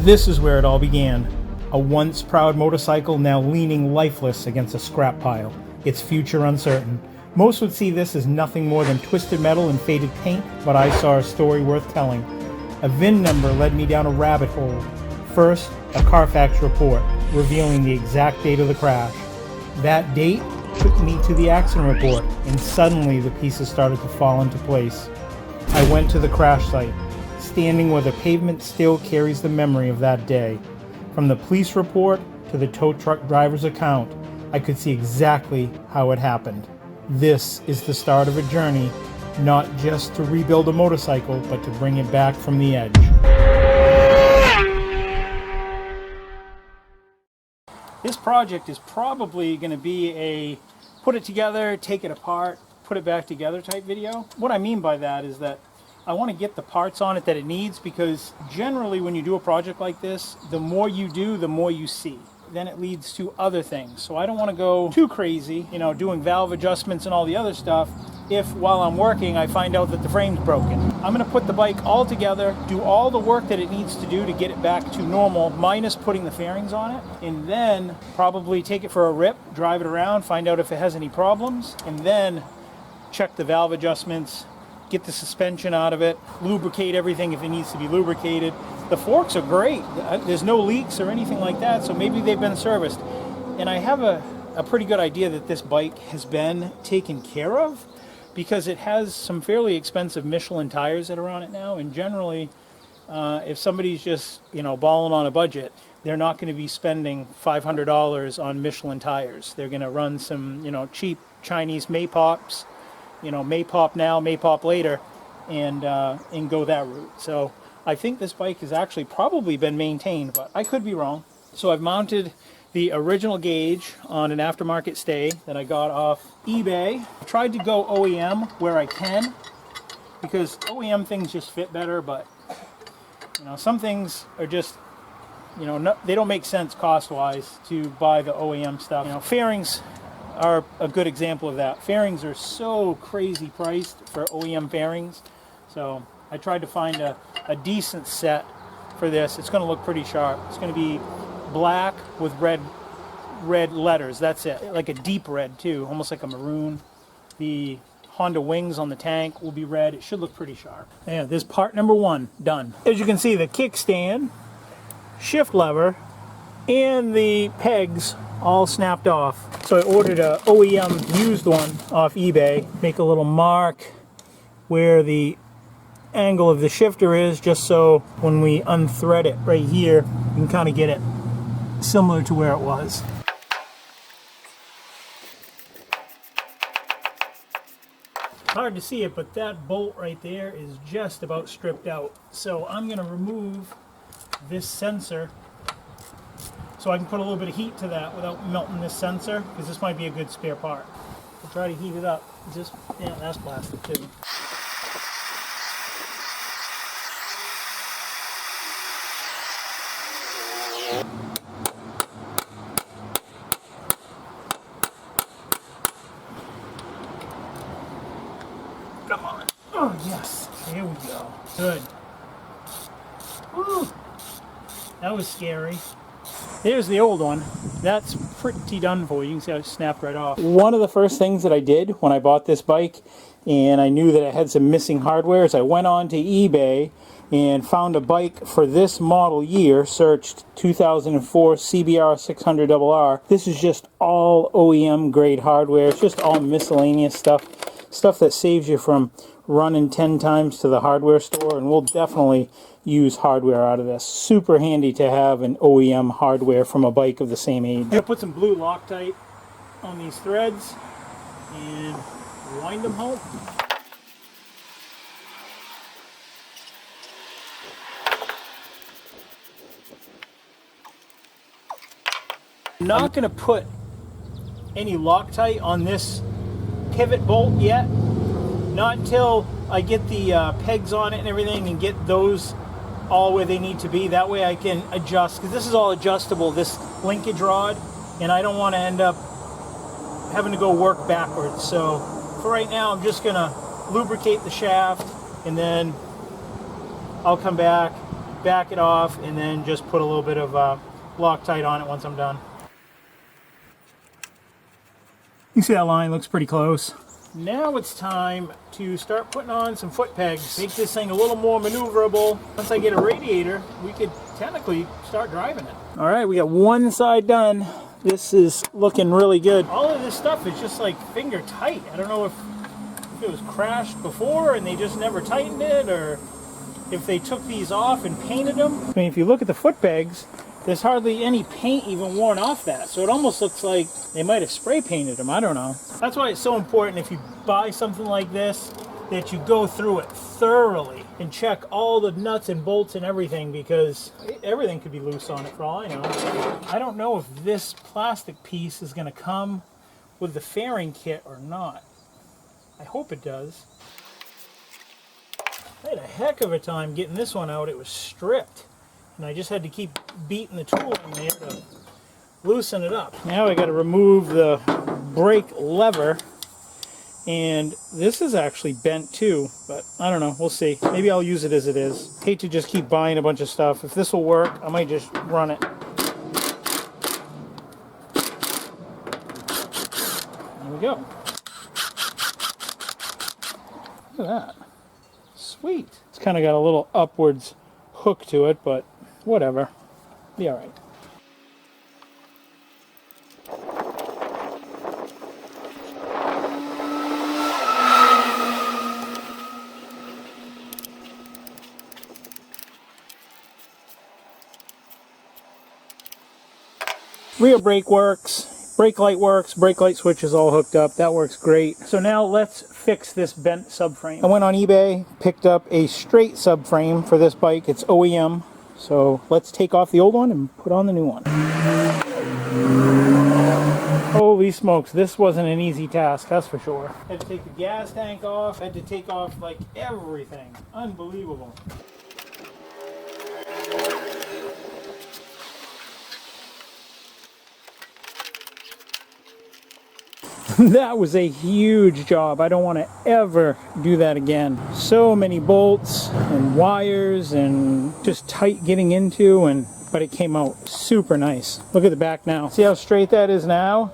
This is where it all began. A once proud motorcycle now leaning lifeless against a scrap pile, its future uncertain. Most would see this as nothing more than twisted metal and faded paint, but I saw a story worth telling. A VIN number led me down a rabbit hole. First, a Carfax report revealing the exact date of the crash. That date took me to the accident report, and suddenly the pieces started to fall into place. I went to the crash site, standing where the pavement still carries the memory of that day. From the police report to the tow truck driver's account, I could see exactly how it happened. This is the start of a journey, not just to rebuild a motorcycle, but to bring it back from the edge. This project is probably going to be a put it together, take it apart, put it back together type video. What I mean by that is that I want to get the parts on it that it needs, because generally when you do a project like this, the more you do, the more you see. Then it leads to other things. So I don't want to go too crazy, doing valve adjustments and all the other stuff, if while I'm working I find out that the frame's broken. I'm going to put the bike all together, do all the work that it needs to do to get it back to normal, minus putting the fairings on it, and then probably take it for a rip, drive it around, find out if it has any problems, and then check the valve adjustments, get the suspension out of it, lubricate everything if it needs to be lubricated. The forks are great. There's no leaks or anything like that, so maybe they've been serviced. And I have a pretty good idea that this bike has been taken care of, because it has some fairly expensive Michelin tires that are on it now, and generally if somebody's just balling on a budget, they're not going to be spending $500 on Michelin tires. They're going to run some cheap Chinese Maypops, Maypop now, Maypop later, and go that route. So I think this bike has actually probably been maintained, but I could be wrong. So I've mounted the original gauge on an aftermarket stay that I got off eBay. I tried to go OEM where I can, because OEM things just fit better, but some things are just they don't make sense cost-wise to buy the OEM stuff. Fairings are a good example of that. Fairings are so crazy priced for OEM fairings, so I tried to find a decent set for this. It's going to look pretty sharp. It's going to be black with red letters. That's it, like a deep red too, almost like a maroon. The Honda wings on the tank will be red. It should look pretty sharp. Yeah, this part number one done. As you can see, the kickstand, shift lever, and the pegs all snapped off. So I ordered a OEM used one off eBay. Make a little mark where the angle of the shifter is, just so when we unthread it right here, you can kind of get it similar to where it was. Hard to see it, but that bolt right there is just about stripped out. So I'm going to remove this sensor so I can put a little bit of heat to that without melting this sensor, because this might be a good spare part. I'll try to heat it up. Yeah, that's plastic too. Come on. Oh, yes. Here we go. Good. Woo. That was scary. There's the old one. That's pretty done for. You can see how it snapped right off. One of the first things that I did when I bought this bike, and I knew that it had some missing hardware, is I went on to eBay and found a bike for this model year, searched 2004 CBR600RR. This is just all OEM grade hardware. It's just all miscellaneous stuff that saves you from running 10 times to the hardware store, and we'll definitely use hardware out of this. Super handy to have an OEM hardware from a bike of the same age. I'm going to put some blue Loctite on these threads and wind them home. I'm not going to put any Loctite on this pivot bolt yet, not until I get the pegs on it and everything and get those all where they need to be. That way I can adjust, because this is all adjustable, this linkage rod, and I don't want to end up having to go work backwards. So for right now, I'm just going to lubricate the shaft, and then I'll come back back it off, and then just put a little bit of Loctite on it once I'm done. You see that line looks pretty close. Now it's time to start putting on some foot pegs, make this thing a little more maneuverable. Once I get a radiator, we could technically start driving it. All right, we got one side done. This is looking really good. All of this stuff is just like finger tight. I don't know if it was crashed before and they just never tightened it, or if they took these off and painted them. I mean, if you look at the foot pegs, there's hardly any paint even worn off that. So it almost looks like they might have spray painted them. I don't know. That's why it's so important if you buy something like this that you go through it thoroughly and check all the nuts and bolts and everything, because everything could be loose on it for all I know. I don't know if this plastic piece is going to come with the fairing kit or not. I hope it does. I had a heck of a time getting this one out. It was stripped. And I just had to keep beating the tool in there to loosen it up. Now I got to remove the brake lever, and this is actually bent too, but I don't know, we'll see. Maybe I'll use it as it is. Hate to just keep buying a bunch of stuff. If this will work, I might just run it. There we go. Look at that. Sweet. It's kind of got a little upwards hook to it, but whatever. Be all right. Rear brake works, brake light works, brake light switch is all hooked up. That works great. So now let's fix this bent subframe. I went on eBay, picked up a straight subframe for this bike. It's OEM. So let's take off the old one and put on the new one. Holy smokes, this wasn't an easy task, that's for sure. Had to take the gas tank off, had to take off like everything. Unbelievable. That was a huge job. I don't want to ever do that again. So many bolts and wires and just tight getting into, but it came out super nice. Look at the back now. See how straight that is now?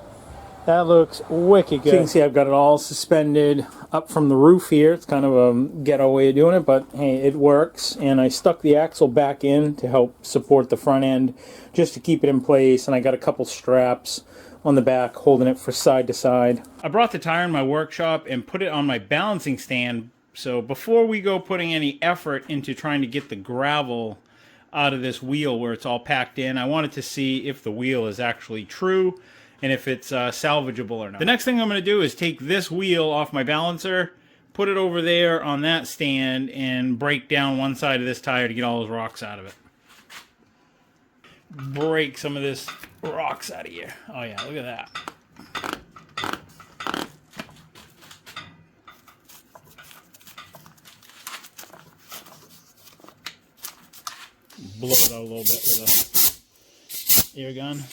That looks wicked good. So you can see I've got it all suspended up from the roof here. It's kind of a ghetto way of doing it, but hey, it works. And I stuck the axle back in to help support the front end, just to keep it in place. And I got a couple straps on the back holding it for side to side. I brought the tire in my workshop and put it on my balancing stand. So before we go putting any effort into trying to get the gravel out of this wheel where it's all packed in, I wanted to see if the wheel is actually true and if it's salvageable or not. The next thing I'm going to do is take this wheel off my balancer, put it over there on that stand, and break down one side of this tire to get all those rocks out of it. Break some of this rocks out of here. Oh yeah, look at that. Blow it out a little bit with a air gun.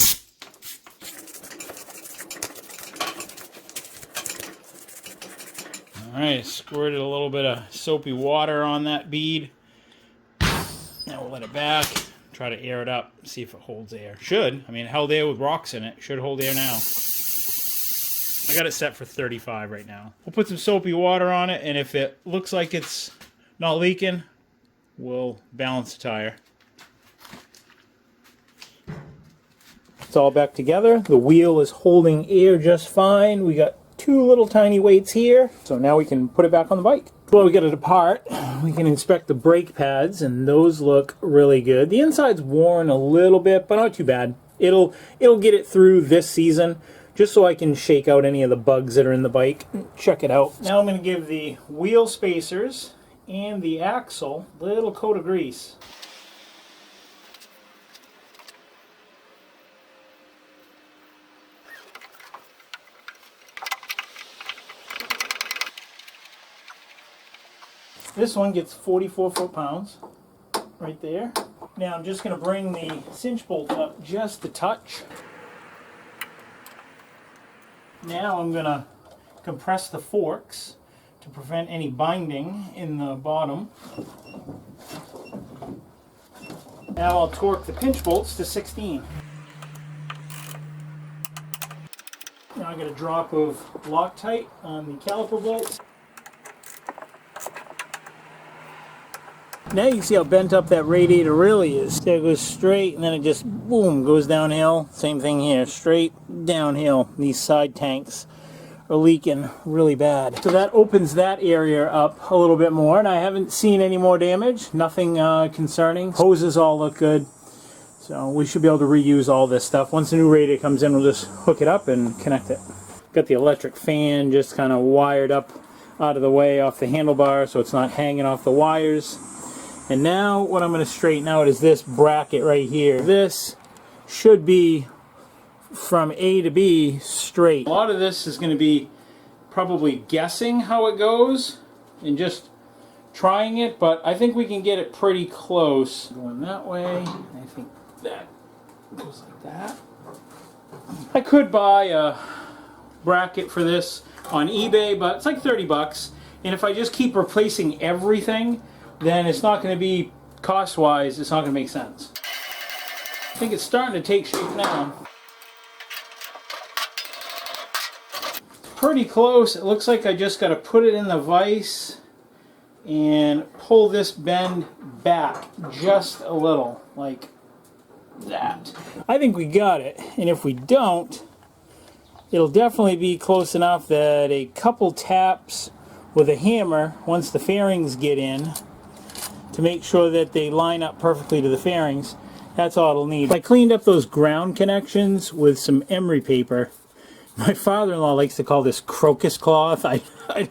Alright, squirted a little bit of soapy water on that bead. Now we'll let it back. Try to air it up, see if it holds air. Should. I mean, it held air with rocks in it. Should hold air now. I got it set for 35 right now. We'll put some soapy water on it, and if it looks like it's not leaking, we'll balance the tire. It's all back together. The wheel is holding air just fine. We got two little tiny weights here, so now we can put it back on the bike. Well, we get it apart, we can inspect the brake pads, and those look really good. The inside's worn a little bit, but not too bad. It'll get it through this season, just so I can shake out any of the bugs that are in the bike. Check it out. Now I'm going to give the wheel spacers and the axle a little coat of grease. This one gets 44 foot-pounds right there. Now I'm just going to bring the cinch bolt up just a touch. Now I'm going to compress the forks to prevent any binding in the bottom. Now I'll torque the pinch bolts to 16. Now I got a drop of Loctite on the caliper bolts. Now you can see how bent up that radiator really is. So it goes straight and then it just, boom, goes downhill. Same thing here, straight downhill. These side tanks are leaking really bad. So that opens that area up a little bit more, and I haven't seen any more damage. Nothing concerning. Hoses all look good. So we should be able to reuse all this stuff. Once the new radiator comes in, we'll just hook it up and connect it. Got the electric fan just kind of wired up out of the way off the handlebar so it's not hanging off the wires. And now what I'm going to straighten out is this bracket right here. This should be from A to B straight. A lot of this is going to be probably guessing how it goes and just trying it, but I think we can get it pretty close. Going that way, I think that goes like that. I could buy a bracket for this on eBay, but it's like 30 bucks. And if I just keep replacing everything, then it's not going to be, cost-wise, it's not going to make sense. I think it's starting to take shape now. Pretty close. It looks like I just got to put it in the vise and pull this bend back just a little, like that. I think we got it, and if we don't, it'll definitely be close enough that a couple taps with a hammer, once the fairings get in, to make sure that they line up perfectly to the fairings, that's all it'll need. I cleaned up those ground connections with some emery paper. My father-in-law likes to call this crocus cloth. I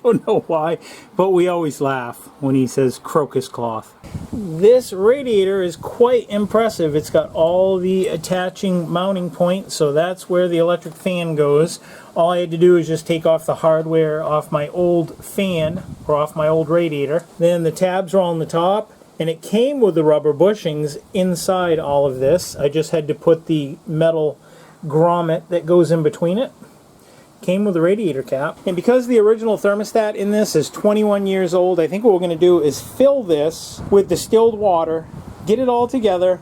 don't know why, but we always laugh when he says crocus cloth. This radiator is quite impressive. It's got all the attaching mounting points, so that's where the electric fan goes. All I had to do is just take off the hardware off my old fan, or off my old radiator. Then the tabs are all on the top, and it came with the rubber bushings inside all of this. I just had to put the metal grommet that goes in between it. Came with a radiator cap. And because the original thermostat in this is 21 years old, I think what we're going to do is fill this with distilled water, get it all together,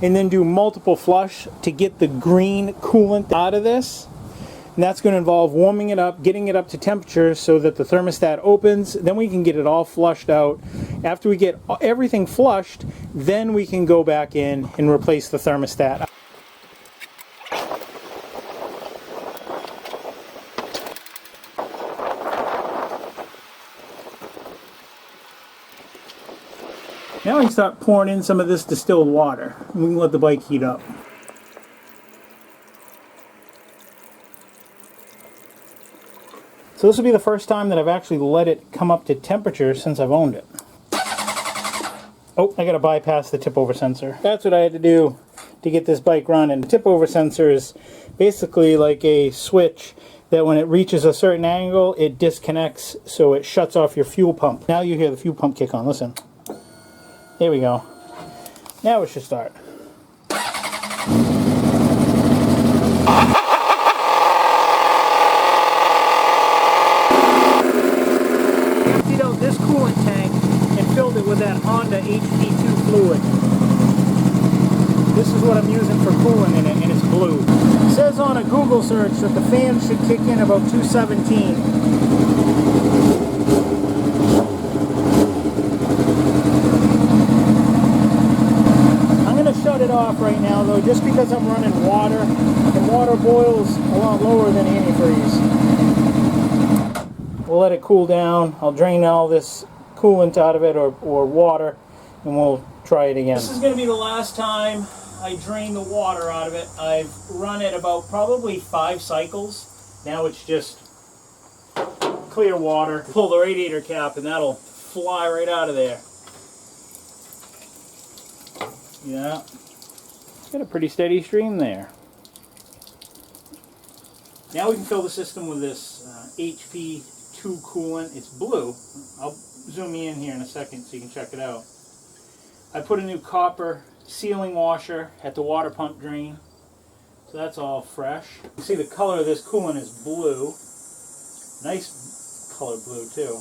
and then do multiple flush to get the green coolant out of this. And that's going to involve warming it up, getting it up to temperature so that the thermostat opens. Then we can get it all flushed out. After we get everything flushed, then we can go back in and replace the thermostat. Now we can start pouring in some of this distilled water, and we can let the bike heat up. So this will be the first time that I've actually let it come up to temperature since I've owned it. Oh, I gotta bypass the tip-over sensor. That's what I had to do to get this bike running. The tip-over sensor is basically like a switch that when it reaches a certain angle, it disconnects, so it shuts off your fuel pump. Now you hear the fuel pump kick on, listen. There we go. Now it should start. Emptied out this coolant tank and filled it with that Honda HP2 fluid. This is what I'm using for cooling in it, and it's blue. It says on a Google search that the fan should kick in about 217. Shut it off right now though, just because I'm running water, and water boils a lot lower than antifreeze. We'll let it cool down. I'll drain all this coolant out of it, or water, and we'll try it again. This is going to be the last time I drain the water out of it. I've run it about probably 5 cycles. Now it's just clear water. Pull the radiator cap and that'll fly right out of there. Yeah, got a pretty steady stream there. Now we can fill the system with this HP2 coolant. It's blue. I'll zoom you in here in a second so you can check it out. I put a new copper sealing washer at the water pump drain, so that's all fresh. You see the color of this coolant is blue. Nice color blue too.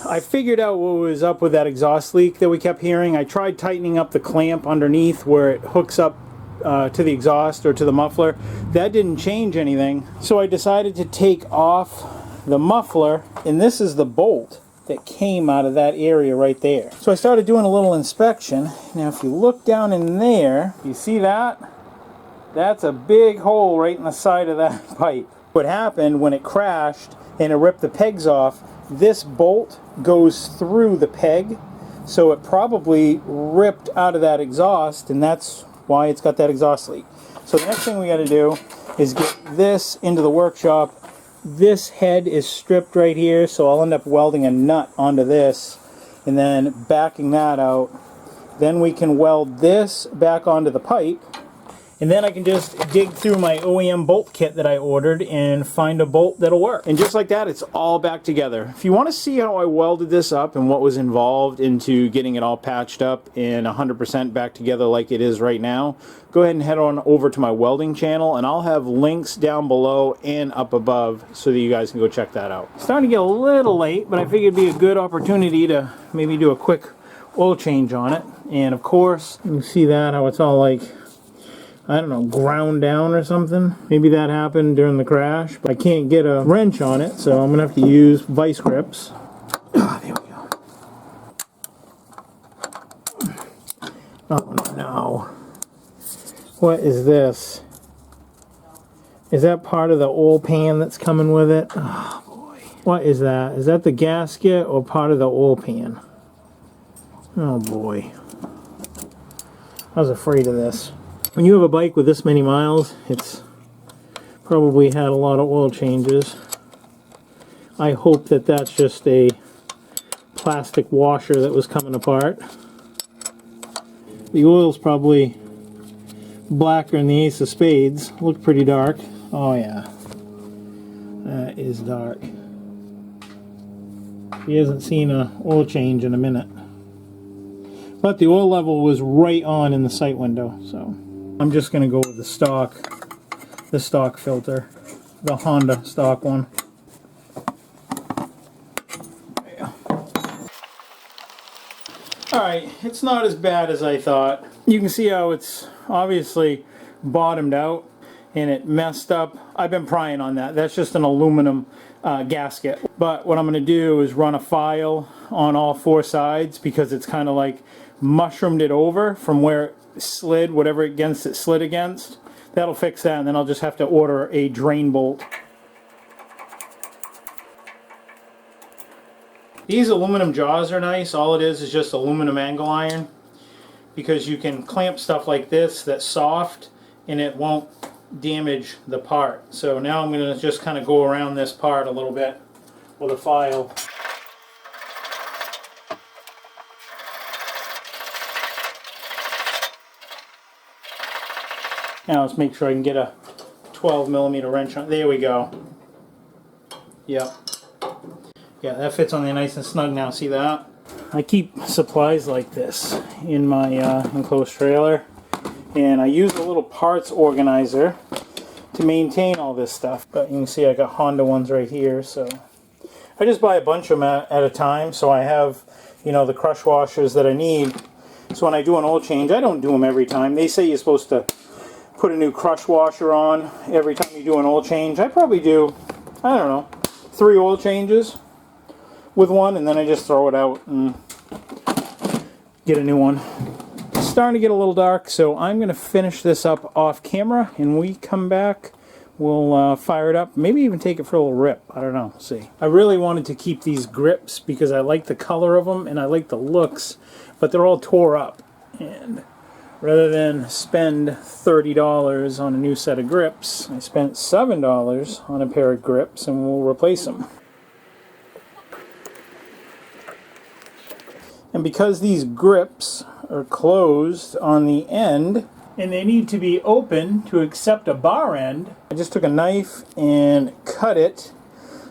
I figured out what was up with that exhaust leak that we kept hearing. I tried tightening up the clamp underneath where it hooks up to the exhaust or to the muffler. That didn't change anything. So I decided to take off the muffler, and this is the bolt that came out of that area right there. So I started doing a little inspection. Now if you look down in there, you see that? That's a big hole right in the side of that pipe. What happened when it crashed and it ripped the pegs off, this bolt goes through the peg, so it probably ripped out of that exhaust, and that's why it's got that exhaust leak. So the next thing we got to do is get this into the workshop. This head is stripped right here, so I'll end up welding a nut onto this and then backing that out. Then we can weld this back onto the pipe, and then I can just dig through my OEM bolt kit that I ordered and find a bolt that'll work. And just like that, it's all back together. If you want to see how I welded this up and what was involved into getting it all patched up and 100% back together like it is right now, go ahead and head on over to my welding channel, and I'll have links down below and up above so that you guys can go check that out. It's starting to get a little late, but I figured it'd be a good opportunity to maybe do a quick oil change on it. And of course, you can see that, how it's all like, I don't know, ground down or something. Maybe that happened during the crash. But I can't get a wrench on it, so I'm going to have to use vice grips. Ah, there we go. Oh no. What is this? Is that part of the oil pan that's coming with it? Oh boy. What is that? Is that the gasket or part of the oil pan? Oh boy. I was afraid of this. When you have a bike with this many miles, it's probably had a lot of oil changes. I hope that that's just a plastic washer that was coming apart. The oil's probably blacker than the ace of spades. Look pretty dark. Oh yeah, that is dark. He hasn't seen an oil change in a minute. But the oil level was right on in the sight window, so I'm just going to go with the stock filter, the Honda stock one. Yeah. Alright, it's not as bad as I thought. You can see how it's obviously bottomed out and it messed up. I've been prying on that. That's just an aluminum gasket. But what I'm going to do is run a file on all four sides, because it's kind of like mushroomed it over from where it slid, whatever against it slid against. That'll fix that, and then I'll just have to order a drain bolt. These aluminum jaws are nice. All it is just aluminum angle iron, because you can clamp stuff like this that's soft and it won't damage the part. So now I'm going to just kind of go around this part a little bit with a file. Now let's make sure I can get a 12mm wrench on. There we go. Yep. Yeah, that fits on there nice and snug now. See that? I keep supplies like this in my enclosed trailer, and I use a little parts organizer to maintain all this stuff. But you can see I got Honda ones right here, so I just buy a bunch of them at a time, so I have, you know, the crush washers that I need. So when I do an oil change, I don't do them every time. They say you're supposed to put a new crush washer on every time you do an oil change. I probably do, I don't know, 3 oil changes with one, and then I just throw it out and get a new one. It's starting to get a little dark, so I'm going to finish this up off camera, and when we come back, we'll fire it up, maybe even take it for a little rip. I don't know, we'll see. I really wanted to keep these grips because I like the color of them and I like the looks, but they're all tore up, and rather than spend $30 on a new set of grips, I spent $7 on a pair of grips, and we'll replace them. And because these grips are closed on the end, and they need to be open to accept a bar end, I just took a knife and cut it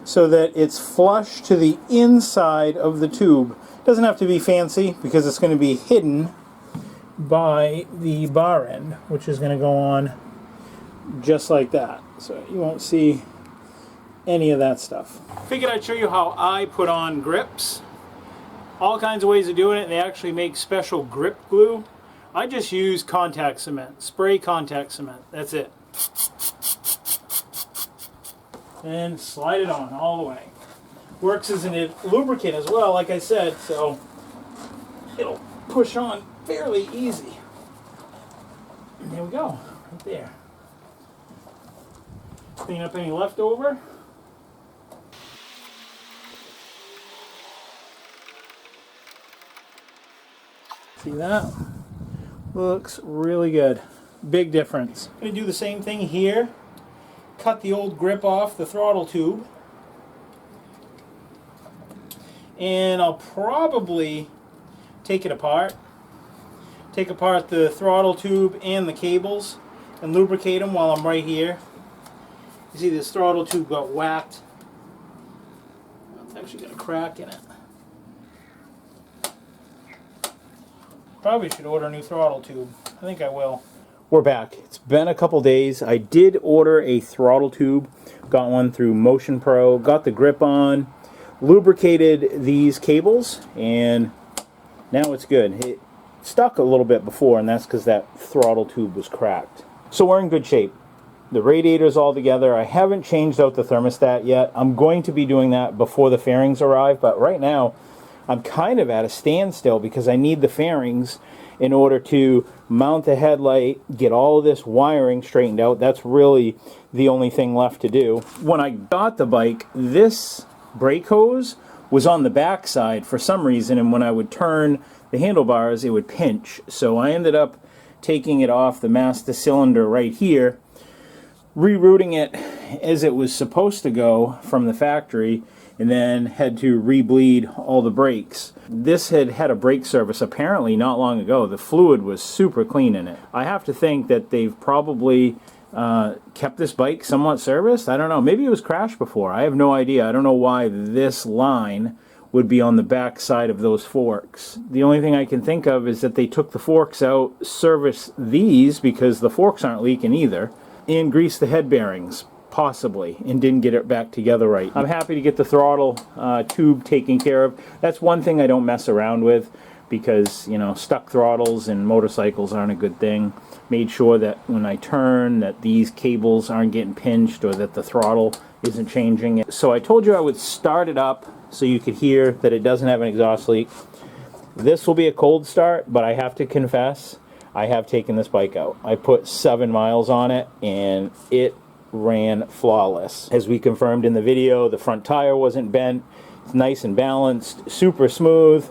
so that it's flush to the inside of the tube. It doesn't have to be fancy because it's going to be hidden by the bar end, which is going to go on just like that. So you won't see any of that stuff. Figured I'd show you how I put on grips. All kinds of ways of doing it. They actually make special grip glue. I just use contact cement, spray contact cement. That's it. And slide it on all the way. Works as a lubricant as well, like I said, so it'll push on fairly easy. And there we go, right there. Clean up any leftover. See that? Looks really good. Big difference. I'm going to do the same thing here. Cut the old grip off the throttle tube. And I'll probably take it apart. Take apart the throttle tube and the cables and lubricate them while I'm right here. You see this throttle tube got whacked. It's actually got a crack in it. Probably should order a new throttle tube. I think I will. We're back. It's been a couple days. I did order a throttle tube. Got one through Motion Pro. Got the grip on. Lubricated these cables. And now it's good. It stuck a little bit before, and that's because that throttle tube was cracked. So we're in good shape. The radiator's all together. I haven't changed out the thermostat yet. I'm going to be doing that before the fairings arrive. But right now, I'm kind of at a standstill because I need the fairings in order to mount the headlight, get all of this wiring straightened out. That's really the only thing left to do. When I got the bike, this brake hose was on the back side for some reason, and when I would turn the handlebars, it would pinch. So I ended up taking it off the master cylinder right here, rerouting it as it was supposed to go from the factory, and then had to rebleed all the brakes. This had had a brake service apparently not long ago. The fluid was super clean in it. I have to think that they've probably kept this bike somewhat serviced. I don't know. Maybe it was crashed before. I have no idea. I don't know why this line would be on the back side of those forks. The only thing I can think of is that they took the forks out, serviced these because the forks aren't leaking either, and greased the head bearings. Possibly, and didn't get it back together right. I'm happy to get the throttle tube taken care of. That's one thing I don't mess around with because, you know, stuck throttles and motorcycles aren't a good thing. Made sure that when I turn that these cables aren't getting pinched or that the throttle isn't changing. So I told you I would start it up so you could hear that it doesn't have an exhaust leak. This will be a cold start, but I have to confess, I have taken this bike out. I put 7 miles on it and it ran flawless. As we confirmed in the video, the front tire wasn't bent. It's nice and balanced, super smooth,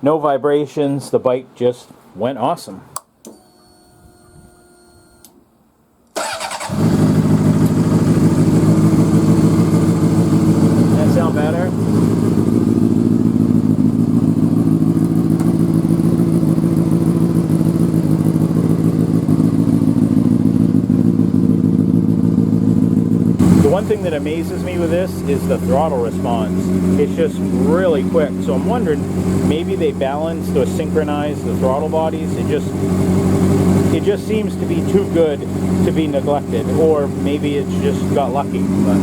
no vibrations. The bike just went awesome. Does that sound better? One thing that amazes me with this is the throttle response. It's just really quick. So I'm wondering, maybe they balanced or synchronized the throttle bodies. It just seems to be too good to be neglected, or maybe it's just got lucky. But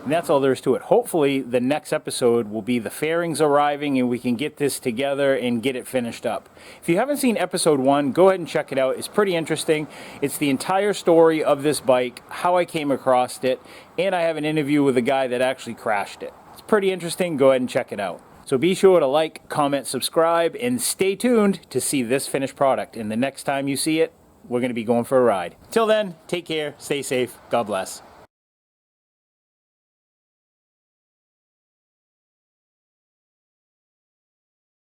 and that's all there is to it. Hopefully the next episode will be the fairings arriving and we can get this together and get it finished up. If you haven't seen episode 1, go ahead and check it out. It's pretty interesting. It's the entire story of this bike, how I came across it, and I have an interview with a guy that actually crashed it. It's pretty interesting. Go ahead and check it out. So be sure to like, comment, subscribe, and stay tuned to see this finished product. And the next time you see it, we're going to be going for a ride. Till then, take care, stay safe, God bless.